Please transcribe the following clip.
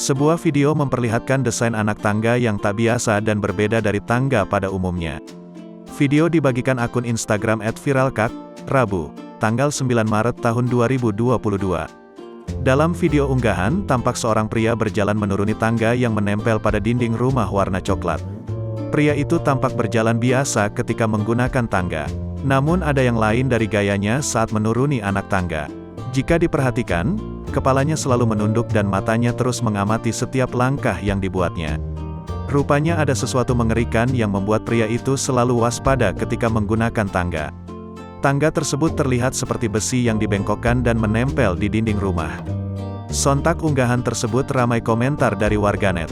Sebuah video memperlihatkan desain anak tangga yang tak biasa dan berbeda dari tangga pada umumnya. Video dibagikan akun Instagram @viralkak, Rabu, tanggal 9 Maret tahun 2022. Dalam video unggahan, tampak seorang pria berjalan menuruni tangga yang menempel pada dinding rumah warna coklat. Pria itu tampak berjalan biasa ketika menggunakan tangga. Namun ada yang lain dari gayanya saat menuruni anak tangga. Jika diperhatikan, kepalanya selalu menunduk dan matanya terus mengamati setiap langkah yang dibuatnya. Rupanya ada sesuatu mengerikan yang membuat pria itu selalu waspada ketika menggunakan tangga. Tangga tersebut terlihat seperti besi yang dibengkokkan dan menempel di dinding rumah. Sontak unggahan tersebut ramai komentar dari warganet.